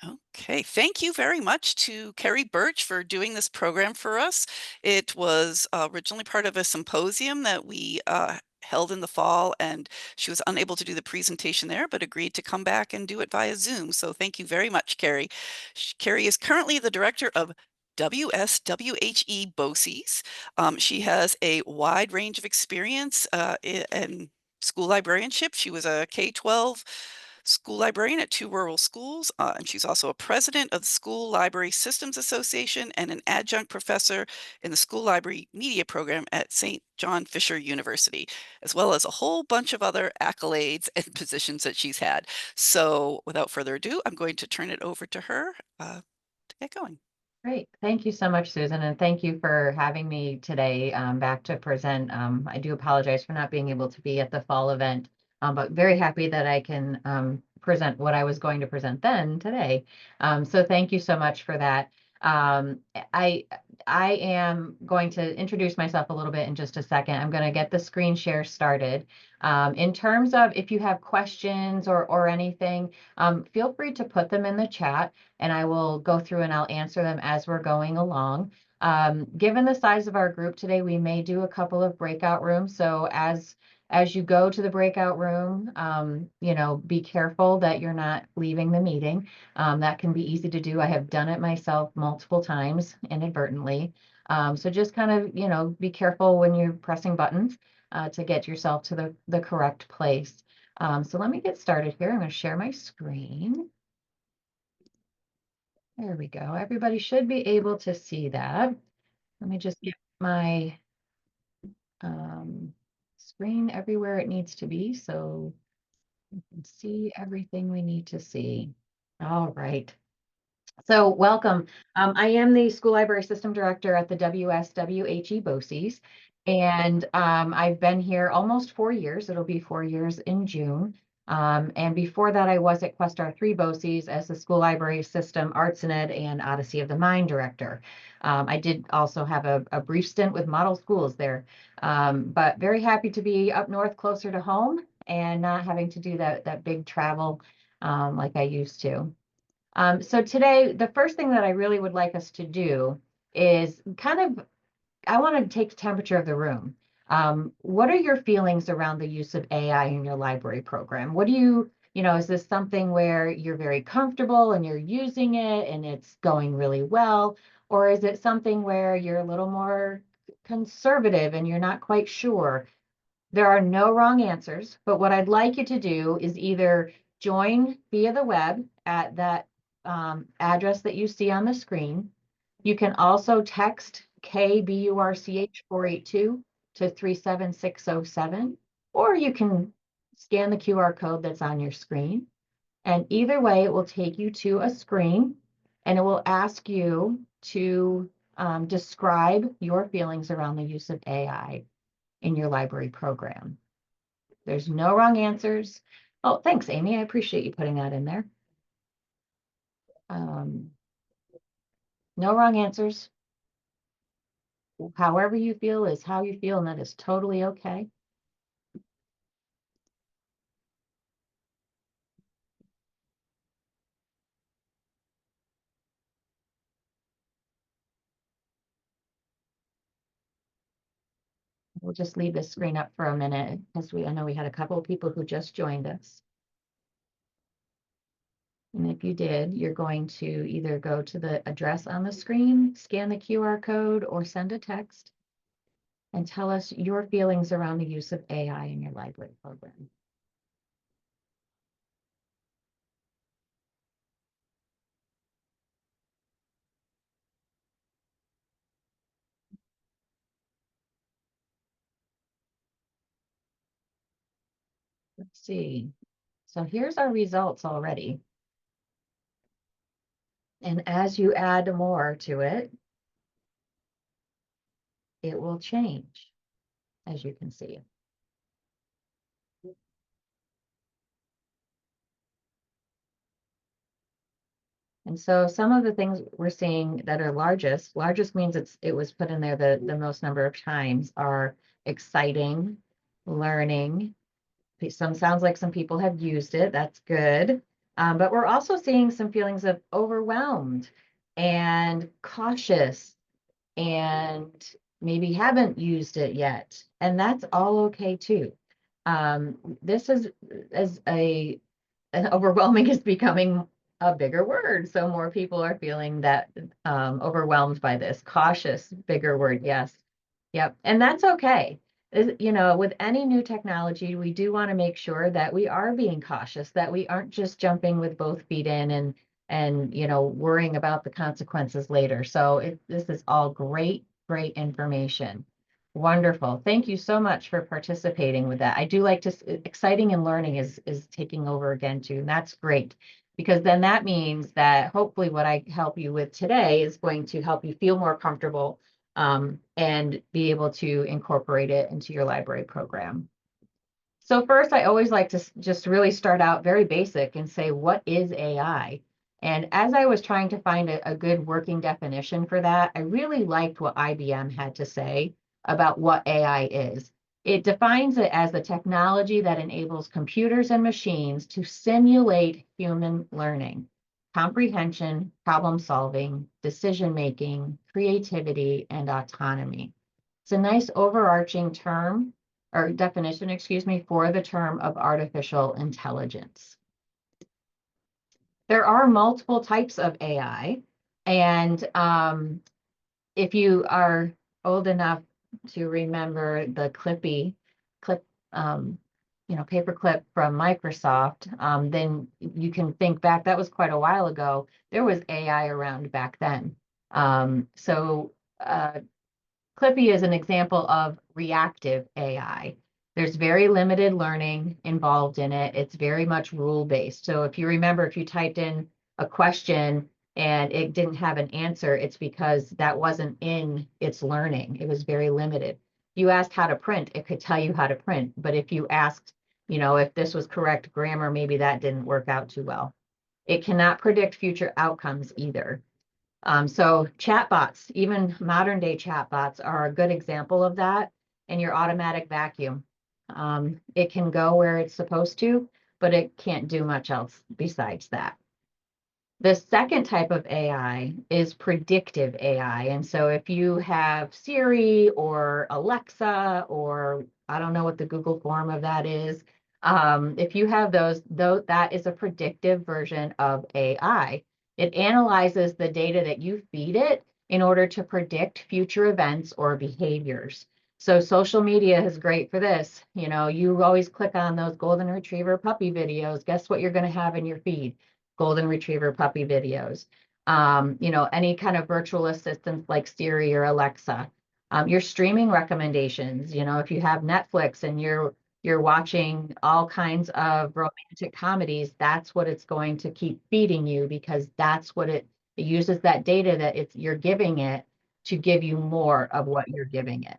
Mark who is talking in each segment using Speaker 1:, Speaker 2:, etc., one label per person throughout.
Speaker 1: Okay, thank you very much to Kerrie Burch for doing this program for us. It was originally part of a symposium that we held in the fall, and she was unable to do the presentation there, but agreed to come back and do it via Zoom. So thank you very much, Kerrie. Kerrie is currently the director of WSWHE BOCES. She has a wide range of experience in school librarianship. She was a K-12 school librarian at two rural schools, and she's also a president of the School Library Systems Association and an adjunct professor in the School Library Media Program at St. John Fisher University, as well as a whole bunch of other accolades and positions that she's had. So without further ado, I'm going to turn it over to her to get going.
Speaker 2: Great. Thank you so much, Susan, and thank you for having me today back to present. I do apologize for not being able to be at the fall event, but very happy that I can present what I was going to present then today. So thank you so much for that. Um, I I am going to introduce myself a little bit in just a second. I'm going to get the screen share started. In terms of if you have questions or anything, feel free to put them in the chat and I will go through and I'll answer them as we're going along. Given the size of our group today, we may do a couple of breakout rooms. So as you go to the breakout room, be careful that you're not leaving the meeting. That can be easy to do. I have done it myself multiple times inadvertently. So just kind of, be careful when you're pressing buttons to get yourself to the correct place. So let me get started here. I'm going to share my screen. There we go. Everybody should be able to see that. Let me just get my screen everywhere it needs to be so we can see everything we need to see. All right. So welcome. I am the School Library System Director at the WSWHE BOCES, and I've been here almost 4 years. It'll be 4 years in June. And before that, I was at Questar 3 BOCES as the School Library System Arts and Ed and Odyssey of the Mind Director. I did also have a brief stint with Model Schools there, but very happy to be up north closer to home and not having to do that big travel like I used to. So today, the first thing that I really would like us to do is I want to take the temperature of the room. What are your feelings around the use of AI in your library program? What do is this something where you're very comfortable and you're using it and it's going really well? Or is it something where you're a little more conservative and you're not quite sure? There are no wrong answers, but what I'd like you to do is either join via the web at that address that you see on the screen. You can also text KBURCH 482 to 37607, or you can scan the QR code that's on your screen. And either way, it will take you to a screen and it will ask you to describe your feelings around the use of AI in your library program. There's no wrong answers. Oh, thanks, Amy. I appreciate you putting that in there. Um, no wrong answers. However you feel is how you feel, and that is totally okay. We'll just leave this screen up for a minute because I know we had a couple of people who just joined us. And if you did, you're going to either go to the address on the screen, scan the QR code, or send a text and tell us your feelings around the use of AI in your library program. Let's see. So here's our results already. And as you add more to it, it will change, as you can see. And so some of the things we're seeing that are largest means it was put in there the most number of times, are exciting, learning. Sounds like some people have used it. That's good. But we're also seeing some feelings of overwhelmed and cautious and maybe haven't used it yet. And that's all okay too. This is as a and overwhelming is becoming a bigger word. So more people are feeling that overwhelmed by this. Cautious, bigger word, yes. Yep. And that's okay. You know, with any new technology, we do want to make sure that we are being cautious, that we aren't just jumping with both feet in and you know, worrying about the consequences later. So this is all great, great information. Wonderful. Thank you so much for participating with that. I do like to, exciting and learning is taking over again too. And that's great because then that means that hopefully what I help you with today is going to help you feel more comfortable and be able to incorporate it into your library program. So first, I always like to just really start out very basic and say, what is AI? And as I was trying to find a good working definition for that, I really liked what IBM had to say about what AI is. It defines it as the technology that enables computers and machines to simulate human learning, comprehension, problem solving, decision making, creativity, and autonomy. It's a nice overarching term or definition, excuse me, for the term of artificial intelligence. There are multiple types of AI, and if you are old enough to remember the clip, um, you know, paperclip from Microsoft, then you can think back. That was quite a while ago. There was AI around back then. So Clippy is an example of reactive AI. There's very limited learning involved in it. It's very much rule-based. So if you remember, if you typed in a question and it didn't have an answer, it's because that wasn't in its learning. It was very limited. You asked how to print, it could tell you how to print. But if you asked, you know, if this was correct grammar, maybe that didn't work out too well. It cannot predict future outcomes either. So chatbots, even modern day chatbots are a good example of that in your automatic vacuum. It can go where it's supposed to, but it can't do much else besides that. The second type of AI is predictive AI. And so if you have Siri or Alexa, or I don't know what the Google form of that is, if you have those, that is a predictive version of AI. It analyzes the data that you feed it in order to predict future events or behaviors. So social media is great for this. You know, you always click on those golden retriever puppy videos. Guess what you're going to have in your feed? Golden retriever puppy videos. You know, any kind of virtual assistants like Siri or Alexa. Your streaming recommendations, you know, if you have Netflix and you're watching all kinds of romantic comedies, that's what it's going to keep feeding you because that's what it uses that data that you're giving it to give you more of what you're giving it.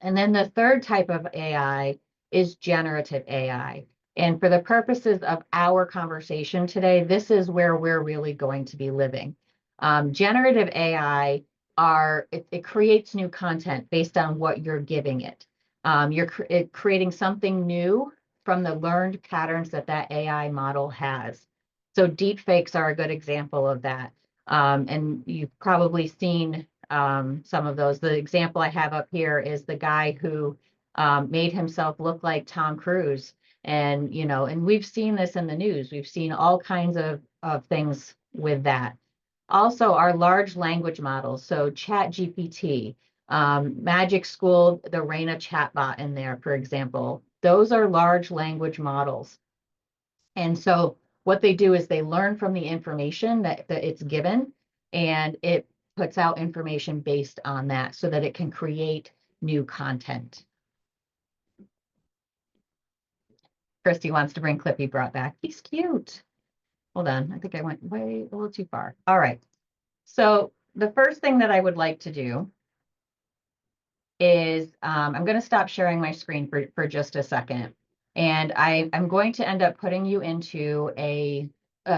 Speaker 2: And then the third type of AI is generative AI. And for the purposes of our conversation today, this is where we're really going to be living. Generative AI it creates new content based on what you're giving it. You're creating something new from the learned patterns that AI model has. So deep fakes are a good example of that. And you've probably seen some of those. The example I have up here is the guy who made himself look like Tom Cruise. And, you know, and we've seen this in the news. We've seen all kinds of things with that. Also, our large language models, so Chat GPT, Magic School, the Raina chatbot in there, for example, those are large language models. And so what they do is they learn from the information that it's given, and it puts out information based on that so that it can create new content. Christy wants to bring Clippy brought back. He's cute. Hold on. I think I went way a little too far. All right. So the first thing that I would like to do is I'm going to stop sharing my screen for just a second. And I'm going to end up putting you into a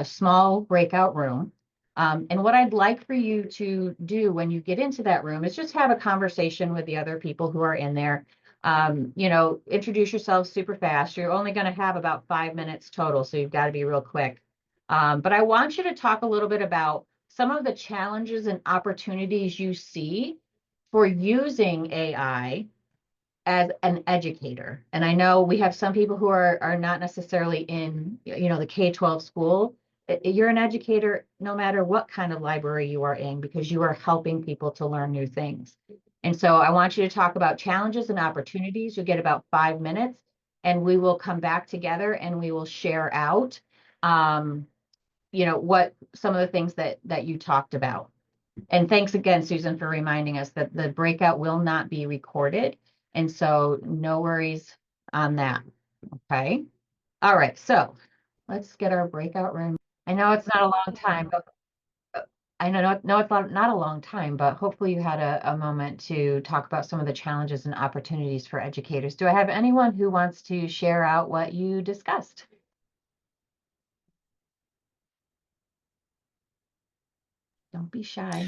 Speaker 2: small breakout room. And what I'd like for you to do when you get into that room is just have a conversation with the other people who are in there. Introduce yourself super fast. You're only going to have about 5 minutes total, so you've got to be real quick. But I want you to talk a little bit about some of the challenges and opportunities you see for using AI as an educator. And I know we have some people who are not necessarily in, the K-12 school. You're an educator no matter what kind of library you are in, because you are helping people to learn new things. And so I want you to talk about challenges and opportunities. You'll get about 5 minutes, and we will come back together and we will share out, what some of the things that you talked about. And thanks again, Susan, for reminding us that the breakout will not be recorded. And so no worries on that. Okay. All right. So let's get our breakout room. I know it's not a long time, but I know it's not a long time, but hopefully you had a moment to talk about some of the challenges and opportunities for educators. Do I have anyone who wants to share out what you discussed? Don't be shy.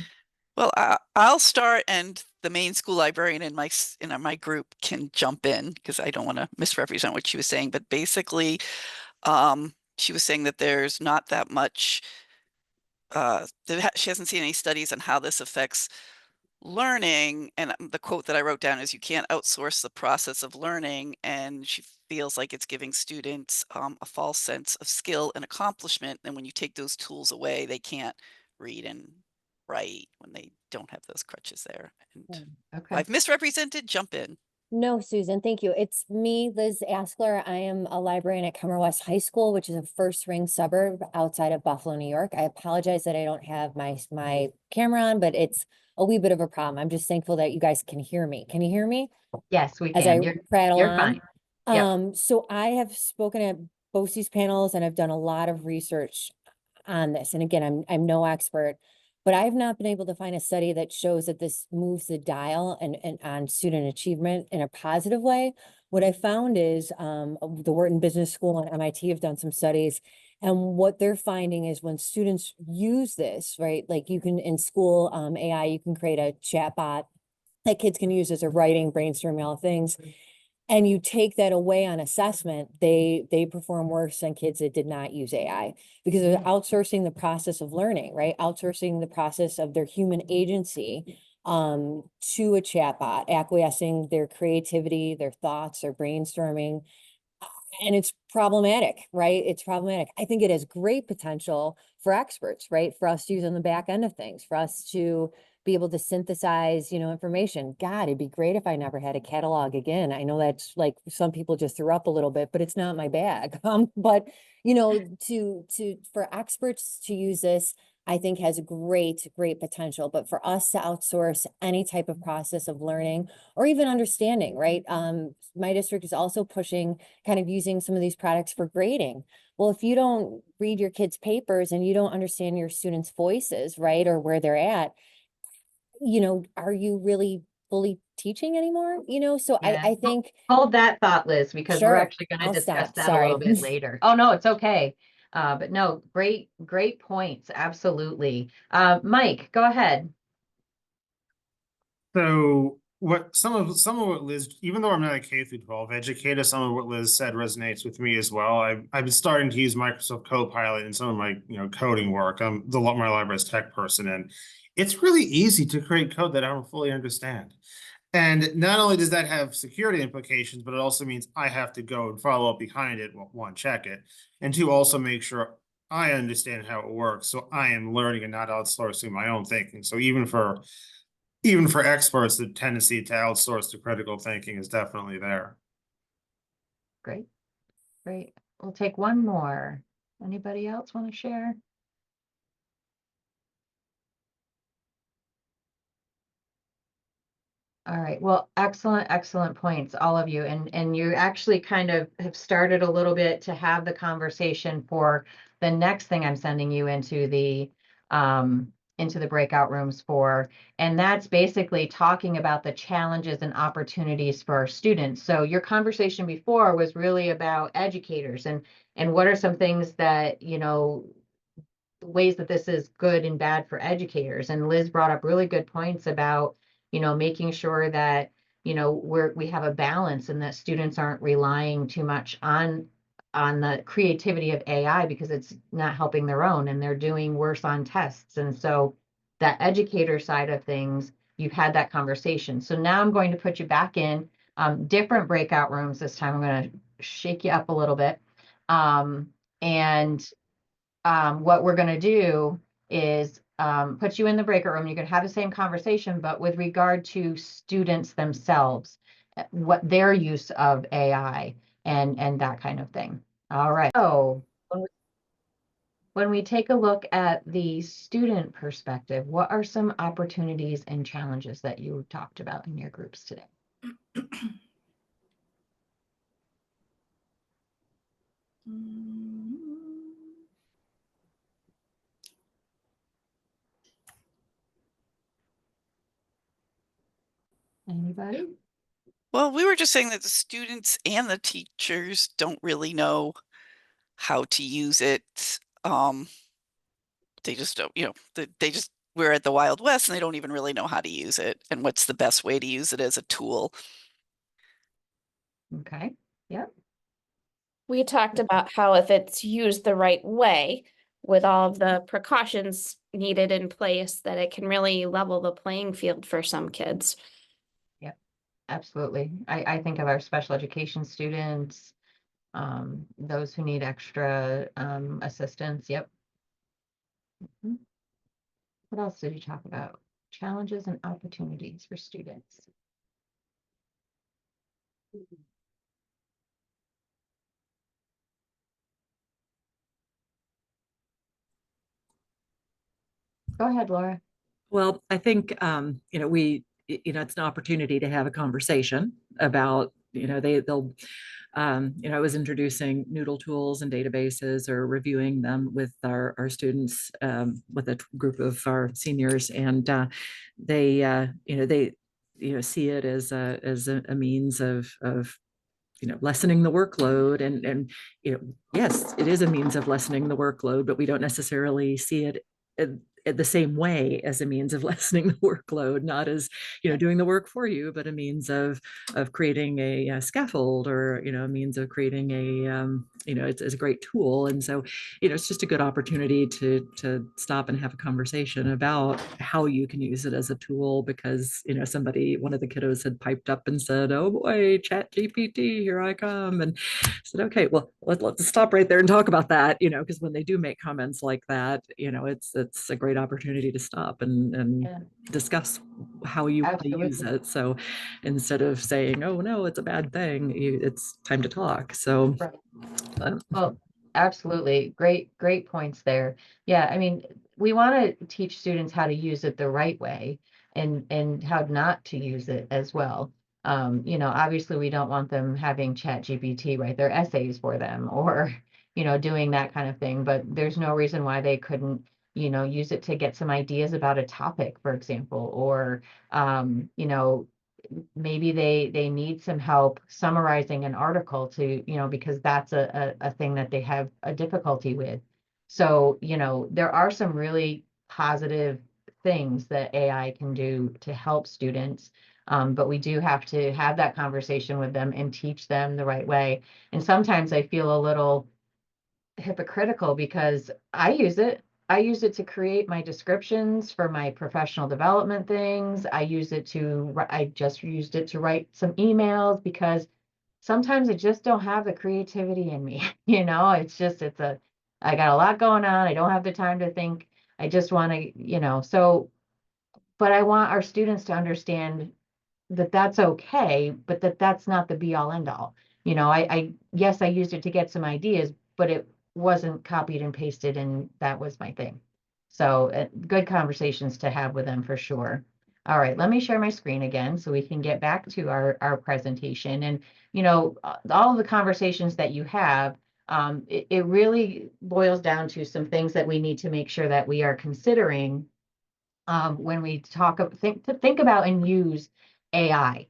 Speaker 1: Well, I'll start, and the main school librarian in my group can jump in because I don't want to misrepresent what she was saying. But basically, she was saying that there's not that much. She hasn't seen any studies on how this affects learning. And the quote that I wrote down is, "You can't outsource the process of learning." And she feels like it's giving students a false sense of skill and accomplishment. And when you take those tools away, they can't read and write when they don't have those crutches there. And if
Speaker 2: Okay.
Speaker 1: I've misrepresented, jump in.
Speaker 3: No, Susan, thank you. It's me, Liz Askler. I am a librarian at Kemmer West High School, which is a first ring suburb outside of Buffalo, New York. I apologize that I don't have my camera on, but it's a wee bit of a problem. I'm just thankful that you guys can hear me. Can you hear me
Speaker 2: Yes, we
Speaker 3: as I
Speaker 2: can.
Speaker 3: prattle
Speaker 2: You're
Speaker 3: on?
Speaker 2: fine. Yep.
Speaker 3: So I have spoken at both these panels and I've done a lot of research on this. And again, I'm no expert, but I've not been able to find a study that shows that this moves the dial and on student achievement in a positive way. What I found is the Wharton Business School and MIT have done some studies, and what they're finding is when students use this, right? Like you can in school AI, you can create a chat bot that kids can use as a writing, brainstorming, all things, and you take that away on assessment, they perform worse than kids that did not use AI, because they're outsourcing the process of learning, right? Outsourcing the process of their human agency to a chatbot, acquiescing their creativity, their thoughts, their brainstorming. And it's problematic, right? It's problematic. I think it has great potential for experts, right? For us to use on the back end of things, for us to be able to synthesize, information. God, it'd be great if I never had a catalog again. I know that's like some people just threw up a little bit, but it's not my bag. But for experts to use this, I think has great potential. But for us to outsource any type of process of learning or even understanding, right? My district is also pushing kind of using some of these products for grading. Well, if you don't read your kids' papers and you don't understand your students' voices, right, or where they're at, are you really fully teaching anymore? So I,
Speaker 2: Yeah.
Speaker 3: I think,
Speaker 2: Hold that thought, Liz, because we're
Speaker 3: sure,
Speaker 2: actually going to
Speaker 3: I'll
Speaker 2: discuss
Speaker 3: stop.
Speaker 2: that a little
Speaker 3: Sorry.
Speaker 2: bit later. Oh, no, it's okay. But no, great points. Absolutely. Mike, go ahead.
Speaker 4: So some of what Liz, even though I'm not a K through 12 educator, some of what Liz said resonates with me as well. I've been starting to use Microsoft Copilot in some of my coding work. I'm my library's tech person, and it's really easy to create code that I don't fully understand. And not only does that have security implications, but it also means I have to go and follow up behind it, well, one, check it, and two, also make sure I understand how it works. So I am learning and not outsourcing my own thinking. So even for experts, the tendency to outsource to critical thinking is definitely there.
Speaker 2: Great, great. We'll take one more. Anybody else want to share? All right. Well, excellent points, all of you. And you actually kind of have started a little bit to have the conversation for the next thing I'm sending you into the breakout rooms for. And that's basically talking about the challenges and opportunities for our students. So your conversation before was really about educators and what are some things that, ways that this is good and bad for educators. And Liz brought up really good points about, making sure that we have a balance and that students aren't relying too much on the creativity of AI because it's not helping their own and they're doing worse on tests. And so that educator side of things, you've had that conversation. So now I'm going to put you back in different breakout rooms this time. I'm going to shake you up a little bit. And what we're going to do is put you in the breakout room. You're going to have the same conversation, but with regard to students themselves, what their use of AI and that kind of thing. All right. So when we take a look at the student perspective, what are some opportunities and challenges that you talked about in your groups today? Anybody?
Speaker 1: Well, we were just saying that the students and the teachers don't really know how to use it. They just don't, they just, we're at the Wild West and they don't even really know how to use it and what's the best way to use it as a tool.
Speaker 2: Okay. Yep.
Speaker 5: We talked about how if it's used the right way, with all of the precautions needed in place, that it can really level the playing field for some kids.
Speaker 2: Yep. Absolutely. I think of our special education students, those who need extra assistance. Yep. Mhm. What else did you talk about? Challenges and opportunities for students. Go ahead, Laura.
Speaker 6: Well, I think, it's an opportunity to have a conversation about, I was introducing Noodle tools and databases or reviewing them with our students, with a group of our seniors, and they see it as a means of lessening the workload, and yes, it is a means of lessening the workload, but we don't necessarily see it the same way as a means of lessening the workload, not as doing the work for you, but a means of creating a scaffold, or a means of creating it's a great tool. And so it's just a good opportunity to stop and have a conversation about how you can use it as a tool, because one of the kiddos had piped up and said, "Oh boy, Chat GPT, here I come." And I said, "Okay, well, let's stop right there and talk about that," because when they do make comments like that, it's a great opportunity to stop and
Speaker 2: Yeah.
Speaker 6: discuss how you want to use
Speaker 2: Absolutely.
Speaker 6: it. So instead of saying, "Oh no, it's a bad thing," it's time to talk. So
Speaker 2: Right. Well, absolutely. Great points there. Yeah, I mean, we want to teach students how to use it the right way and how not to use it as well. Obviously we don't want them having Chat GPT write their essays for them or, doing that kind of thing, but there's no reason why they couldn't, use it to get some ideas about a topic, for example, or maybe they need some help summarizing an article to, because that's a thing that they have a difficulty with. So, there are some really positive things that AI can do to help students. But we do have to have that conversation with them and teach them the right way. And sometimes I feel a little hypocritical because I use it. I use it to create my descriptions for my professional development things. I just used it to write some emails because sometimes I just don't have the creativity in me. I got a lot going on. I don't have the time to think. I just want to, but I want our students to understand that that's okay, but that's not the be all end all. Yes, I used it to get some ideas, but it wasn't copied and pasted, and that was my thing. So good conversations to have with them for sure. All right, let me share my screen again so we can get back to our presentation. And, all of the conversations that you have, it really boils down to some things that we need to make sure that we are considering when we think about and use AI.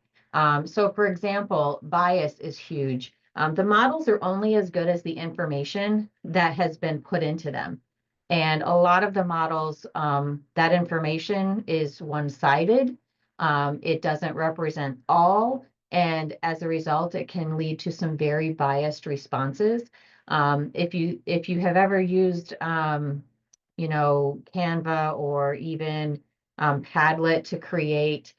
Speaker 2: So for example, bias is huge. The models are only as good as the information that has been put into them. And a lot of the models, that information is one-sided. It doesn't represent all, and as a result, it can lead to some very biased responses. If you have ever used, Canva or even Padlet to create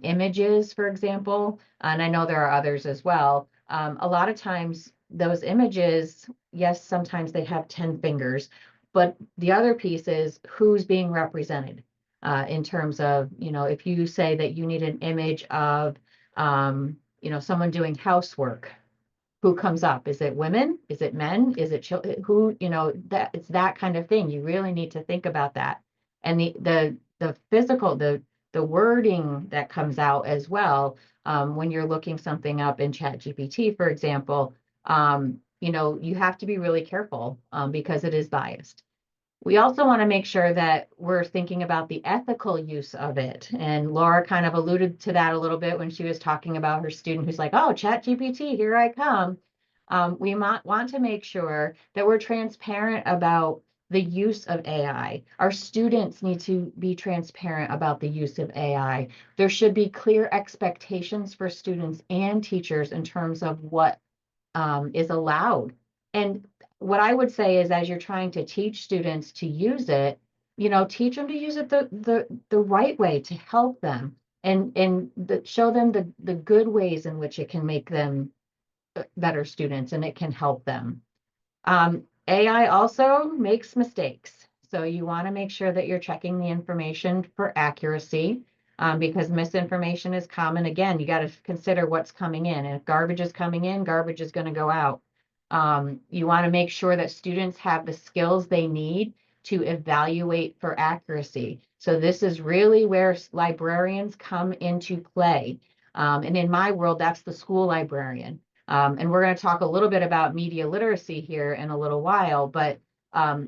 Speaker 2: images, for example, and I know there are others as well. A lot of times those images, yes, sometimes they have 10 fingers, but the other piece is who's being represented in terms of, if you say that you need an image of, someone doing housework, who comes up? Is it women? Is it men? Is it children? Who, that it's that kind of thing. You really need to think about that. And the physical, the wording that comes out as well, when you're looking something up in ChatGPT, for example, you have to be really careful because it is biased. We also want to make sure that we're thinking about the ethical use of it. And Laura kind of alluded to that a little bit when she was talking about her student who's like, oh, ChatGPT, here I come. We might want to make sure that we're transparent about the use of AI. Our students need to be transparent about the use of AI. There should be clear expectations for students and teachers in terms of what is allowed. And what I would say is, as you're trying to teach students to use it, teach them to use it the right way to help them, and show them the good ways in which it can make them better students and it can help them. AI also makes mistakes. So you want to make sure that you're checking the information for accuracy, because misinformation is common. Again, you got to consider what's coming in. And if garbage is coming in, garbage is going to go out. You want to make sure that students have the skills they need to evaluate for accuracy. So this is really where librarians come into play. And in my world, that's the school librarian. And we're going to talk a little bit about media literacy here in a little while, but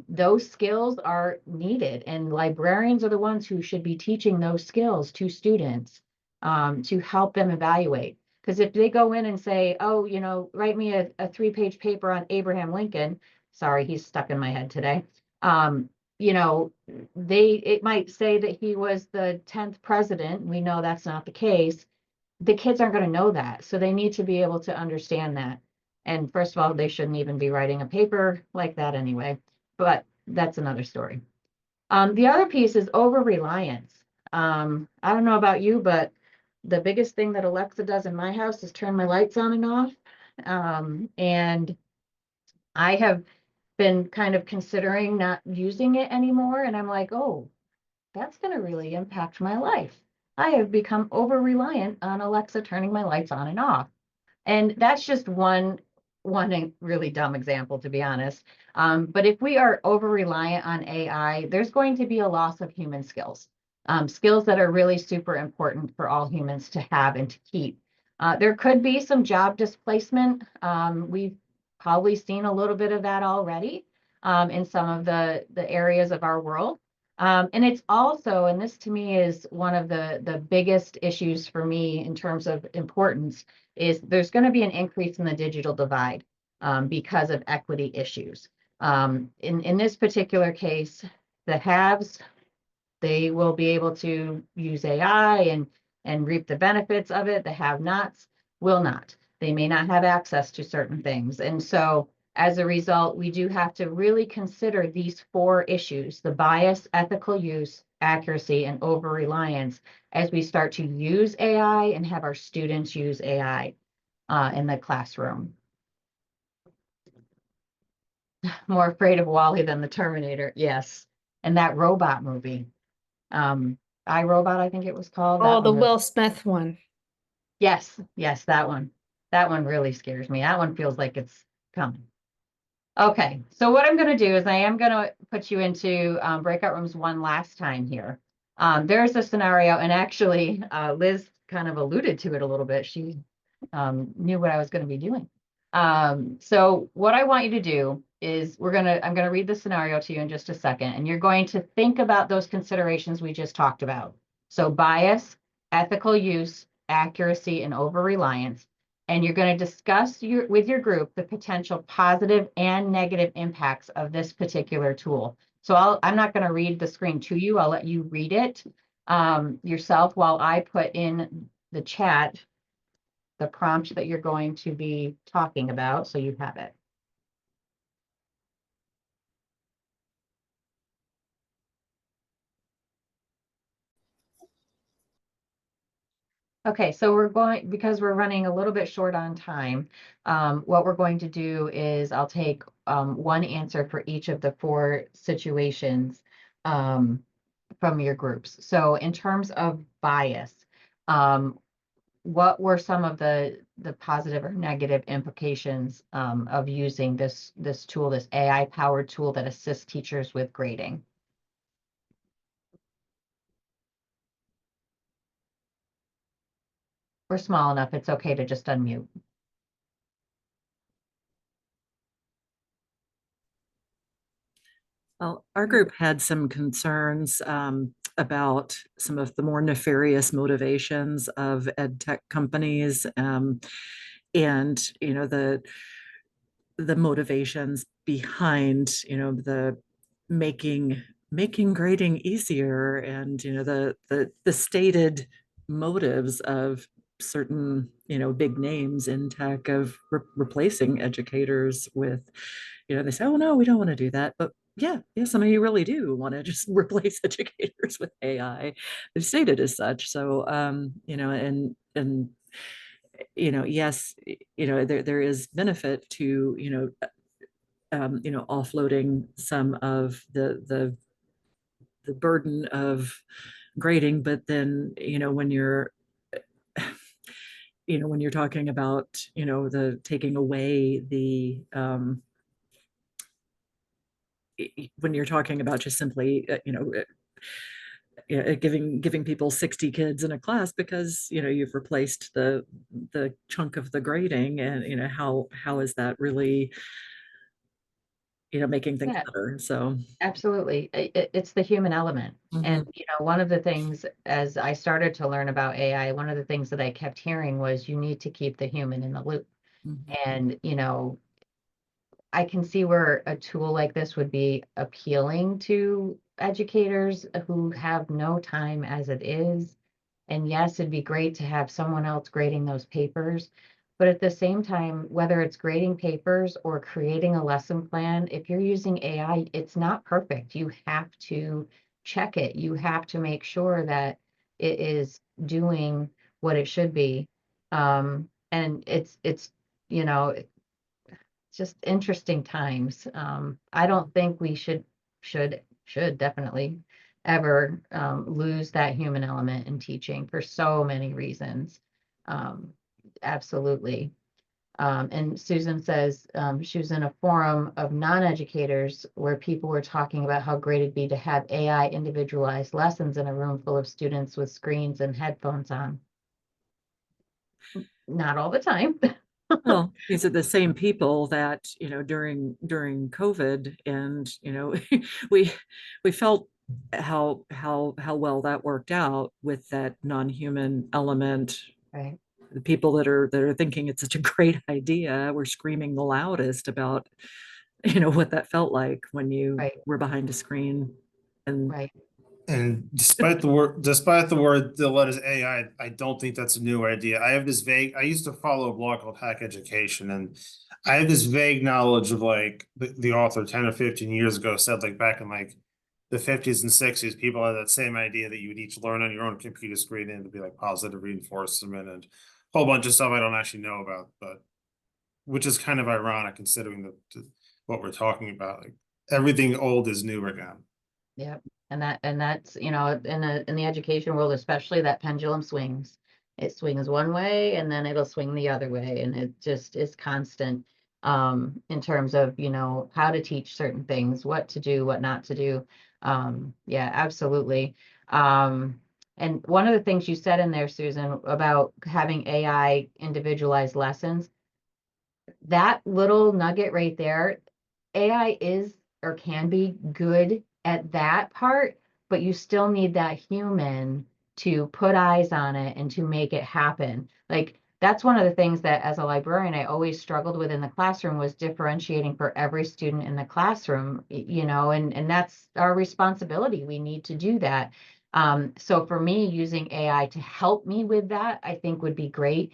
Speaker 2: those skills are needed, and librarians are the ones who should be teaching those skills to students to help them evaluate. Because if they go in and say, oh, write me a 3-page paper on Abraham Lincoln, sorry, he's stuck in my head today. It might say that he was the 10th president. We know that's not the case. The kids aren't going to know that. So they need to be able to understand that. And first of all, they shouldn't even be writing a paper like that anyway, but that's another story. The other piece is over-reliance. I don't know about you, but the biggest thing that Alexa does in my house is turn my lights on and off. And I have been kind of considering not using it anymore. And I'm like, oh, that's going to really impact my life. I have become over-reliant on Alexa turning my lights on and off. And that's just one really dumb example, to be honest. But if we are over-reliant on AI, there's going to be a loss of human skills, skills that are really super important for all humans to have and to keep. There could be some job displacement. We've probably seen a little bit of that already in some of the areas of our world. And it's also, and this to me is one of the biggest issues for me in terms of importance, is there's going to be an increase in the digital divide because of equity issues. In this particular case, the haves, they will be able to use AI and reap the benefits of it. The have-nots will not. They may not have access to certain things. And so as a result, we do have to really consider these 4 issues: the bias, ethical use, accuracy, and over-reliance, as we start to use AI and have our students use AI in the classroom. More afraid of Wall-E than the Terminator, yes. And that robot movie, iRobot, I think it was called.
Speaker 5: Oh, the Will Smith one.
Speaker 2: Yes, that one. That one really scares me. That one feels like it's coming. Okay, so what I'm going to do is I am going to put you into breakout rooms one last time here. There's a scenario, and actually Liz kind of alluded to it a little bit. She knew what I was going to be doing. So what I want you to do is I'm going to read the scenario to you in just a second, and you're going to think about those considerations we just talked about. So bias, ethical use, accuracy, and over-reliance. And you're going to discuss with your group the potential positive and negative impacts of this particular tool. So I'm not going to read the screen to you. I'll let you read it. yourself while I put in the chat the prompt that you're going to be talking about, so you have it. Okay, so because we're running a little bit short on time, what we're going to do is I'll take one answer for each of the 4 situations from your groups. So in terms of bias, what were some of the positive or negative implications of using this tool, this AI powered tool that assists teachers with grading? We're small enough, it's okay to just unmute.
Speaker 6: Well, our group had some concerns about some of the more nefarious motivations of ed tech companies, and the motivations behind the making grading easier, and the stated motives of certain big names in tech of replacing educators with they say, oh no, we don't want to do that, but yeah, some of you really do want to just replace educators with AI. They've stated as such. So and yes, there is benefit to offloading some of the burden of grading, but then when you're when you're talking about the taking away the when you're talking about just simply giving people 60 kids in a class because you've replaced the chunk of the grading, and how is that really making things
Speaker 2: Yeah.
Speaker 6: better? So
Speaker 2: Absolutely. It's the human element. And, one of the things as I started to learn about AI, one of the things that I kept hearing was you need to keep the human in the loop. And, I can see where a tool like this would be appealing to educators who have no time as it is. And yes, it'd be great to have someone else grading those papers. But at the same time, whether it's grading papers or creating a lesson plan, if you're using AI, it's not perfect. You have to check it. You have to make sure that it is doing what it should be. And it's, you know, just interesting times. I don't think we should definitely ever lose that human element in teaching for so many reasons. Um, Absolutely. And Susan says she was in a forum of non-educators where people were talking about how great it'd be to have AI individualized lessons in a room full of students with screens and headphones on. Not all the time.
Speaker 6: well, these are the same people that during COVID, and we we felt how well that worked out with that non-human element.
Speaker 2: Right.
Speaker 6: The people that are thinking it's such a great idea were screaming the loudest about what that felt like when you
Speaker 2: Right.
Speaker 6: were behind a screen. And
Speaker 2: Right.
Speaker 4: And despite the word the letters AI, I don't think that's a new idea. I used to follow a blog called Hack Education, and I have this vague knowledge of like the author 10 or 15 years ago said like back in like the 50s and 60s, people had that same idea that you would each learn on your own computer screen, and it'd be like positive reinforcement and a whole bunch of stuff I don't actually know about, but which is kind of ironic considering what we're talking about. Like everything old is new again.
Speaker 2: Yep. And that's, in the education world, especially, that pendulum swings. It swings one way and then it'll swing the other way. And it just is constant in terms of, how to teach certain things, what to do, what not to do. Yeah, absolutely. And one of the things you said in there, Susan, about having AI individualized lessons, that little nugget right there, AI is or can be good at that part, but you still need that human to put eyes on it and to make it happen. Like that's one of the things that as a librarian I always struggled with in the classroom was differentiating for every student in the classroom, and that's our responsibility. We need to do that. So for me, using AI to help me with that, I think would be great,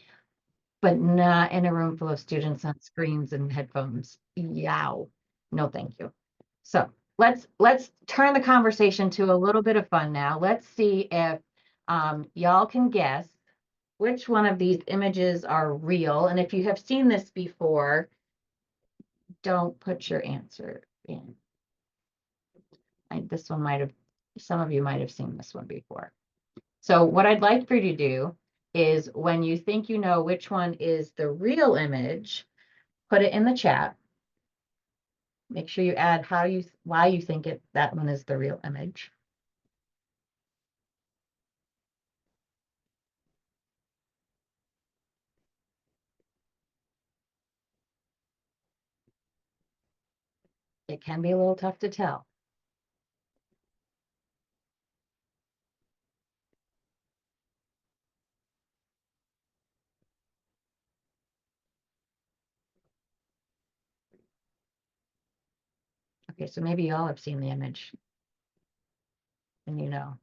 Speaker 2: but not in a room full of students on screens and headphones. Yow. No, thank you. So let's turn the conversation to a little bit of fun now. Let's see if y'all can guess which one of these images are real. And if you have seen this before, don't put your answer in. This one might have, some of you might have seen this one before. So what I'd like for you to do is when you think you know which one is the real image, put it in the chat. Make sure you add why you think that one is the real image. It can be a little tough to tell. Okay, so maybe y'all have seen the image and you know.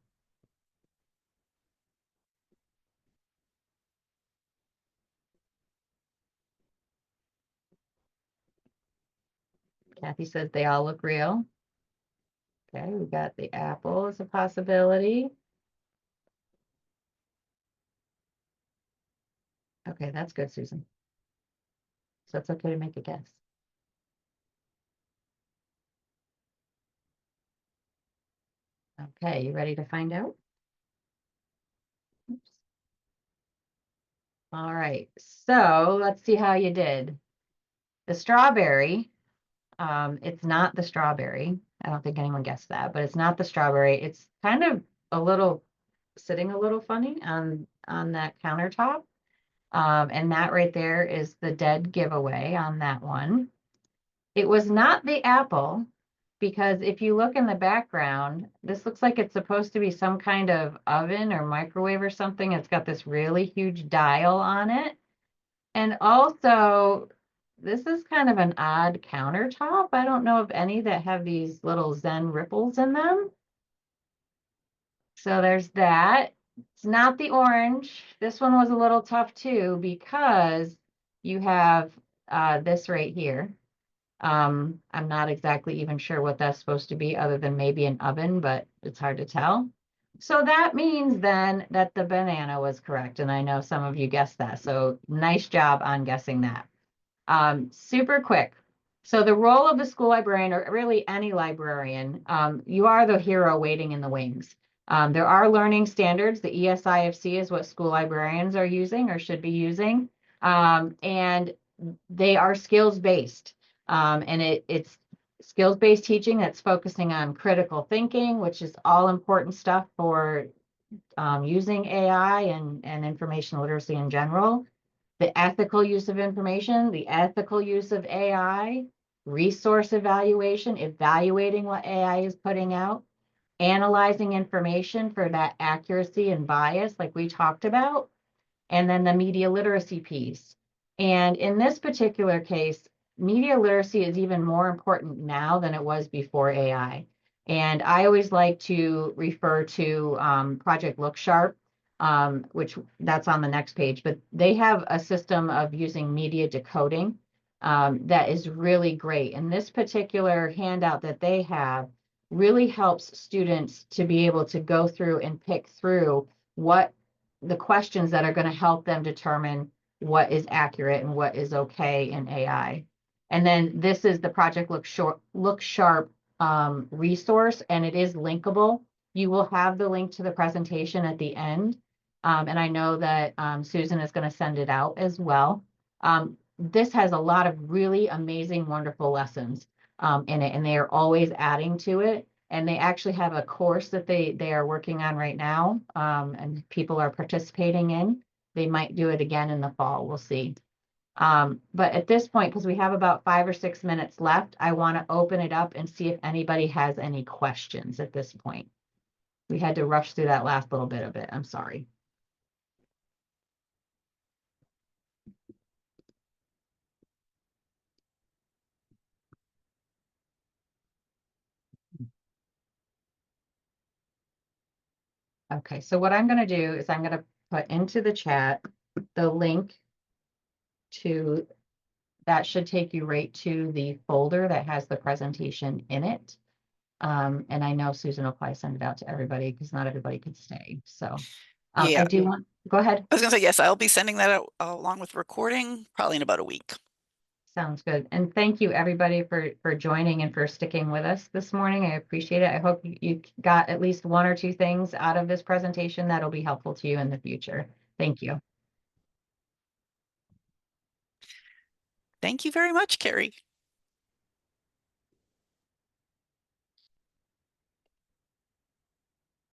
Speaker 2: Kathy says they all look real. Okay, we got the apple as a possibility. Okay, that's good, Susan. So it's okay to make a guess. Okay, you ready to find out? Oops. All right, so let's see how you did. The strawberry, it's not the strawberry. I don't think anyone guessed that, but it's not the strawberry. It's kind of a little sitting a little funny on that countertop. And that right there is the dead giveaway on that one. It was not the apple, because if you look in the background, this looks like it's supposed to be some kind of oven or microwave or something. It's got this really huge dial on it. And also, this is kind of an odd countertop. I don't know of any that have these little Zen ripples in them. So there's that. It's not the orange. This one was a little tough too, because you have this right here. I'm not exactly even sure what that's supposed to be other than maybe an oven, but it's hard to tell. So that means then that the banana was correct. And I know some of you guessed that. So nice job on guessing that. Super quick. So the role of the school librarian, or really any librarian, you are the hero waiting in the wings. There are learning standards. The ESIFC is what school librarians are using or should be using. And they are skills-based. And it's skills-based teaching that's focusing on critical thinking, which is all important stuff for using AI and information literacy in general. The ethical use of information, the ethical use of AI, resource evaluation, evaluating what AI is putting out, analyzing information for that accuracy and bias, like we talked about, and then the media literacy piece. And in this particular case, media literacy is even more important now than it was before AI. And I always like to refer to Project Look Sharp, which that's on the next page, but they have a system of using media decoding that is really great. And this particular handout that they have really helps students to be able to go through and pick through what the questions that are going to help them determine what is accurate and what is okay in AI. And then this is the Project Look Sharp resource, and it is linkable. You will have the link to the presentation at the end. And I know that Susan is going to send it out as well. This has a lot of really amazing, wonderful lessons in it, and they are always adding to it. And they actually have a course that they are working on right now, and people are participating in. They might do it again in the fall. We'll see. But at this point, because we have about 5 or 6 minutes left, I want to open it up and see if anybody has any questions at this point. We had to rush through that last little bit of it. I'm sorry. Okay, so what I'm gonna do is I'm gonna put into the chat the link to, that should take you right to the folder that has the presentation in it. And I know Susan will probably send it out to everybody because not everybody could stay. So
Speaker 1: Yeah,
Speaker 2: I do want, go ahead.
Speaker 1: I was gonna say, yes, I'll be sending that out along with recording, probably in about a week.
Speaker 2: Sounds good. And thank you everybody for joining and for sticking with us this morning. I appreciate it. I hope you got at least one or two things out of this presentation that'll be helpful to you in the future. Thank you.
Speaker 1: Thank you very much, Kerrie.